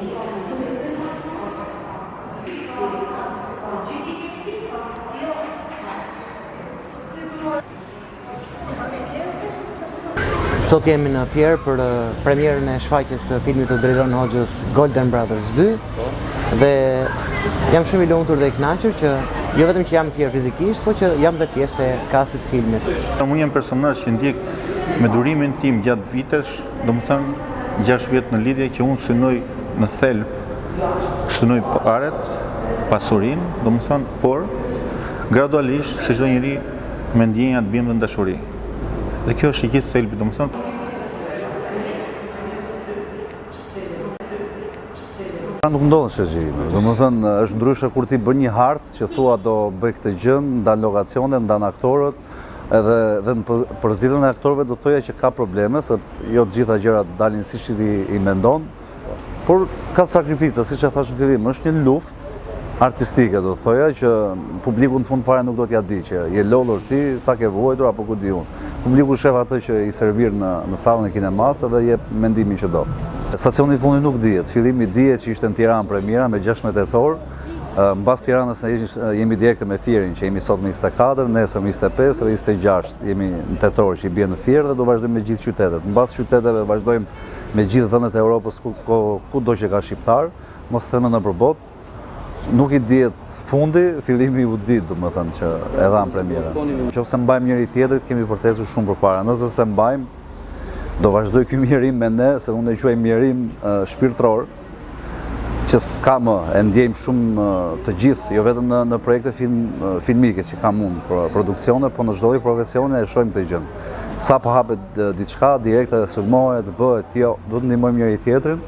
Sot jemi në Fier për premierën e shfaqjes së filmit të Drejton Hoxhës Golden Brothers 2 dhe jam shumë i lumtur dhe i kënaqur që jo vetëm që jam në Fier fizikisht, por që jam dhe pjesë e castit filmit. Unë jam personazh që ndjek me durimin tim gjatë vitesh, domethënë 6 vjet në lidhje që unë synoj në thelb, synoj paret, pasurinë, domethënë, por gradualisht si çdo njeri me ndjenja të biem dhe dashuri. Dhe kjo është i gjithë thelbi, domethënë. Nuk ndodhen shëgjime, domethënë është ndryshe kur ti bën një hartë që thua do bëj këtë gjë, ndan lokacione, ndan aktorët, edhe në përzierjen e aktorëve do thoja që ka probleme, se jo të gjitha gjërat dalin siç i mendon, por ka sakrifica, siç e thash në fillim, është një luftë artistike, do thoja që publiku në fund fare nuk do t'ja di që je lodhur ti, sa ke vuajtur apo ku di unë. Publiku shef atë që i servir në sallën e kinemas edhe jep mendimin që do. Stacioni i fundit nuk dihet. Fillimi dihet që ishte në Tiranë premiera me 16 tetor. Mbas Tiranës ne jemi direkte me Fierin që jemi sot me 24, nesër me 25 dhe 26 jemi në tetor që i bie në Fier dhe do vazhdojmë me gjithë qytetet. Mbas qyteteve vazhdojmë me gjithë vendet e Europës kudo që ka shqiptar, mos theme në përbot. Nuk i dihet fundi, fillimi u dit, domethënë që e dhan premierën. Nëse mbajmë njëri tjetrit, kemi përtesur shumë përpara. Nëse se mbajmë, do vazhdoj ky mjerim me ne, se unë e quaj mjerim shpirtëror, që s'ka më, e ndjejmë shumë të gjithë, jo vetëm në projekte filmike që kam unë, produksione, po në çdo lloj profesione e shohim këtë gjë. Sa po hapet diçka, direkte sulmohet, bëhet, jo, duhet ndihmojmë njëri tjetrin.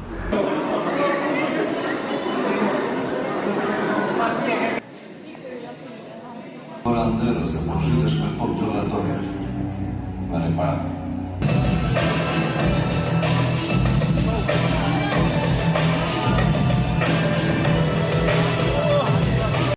Ora ndërës e po shytesh me fort gjëratore.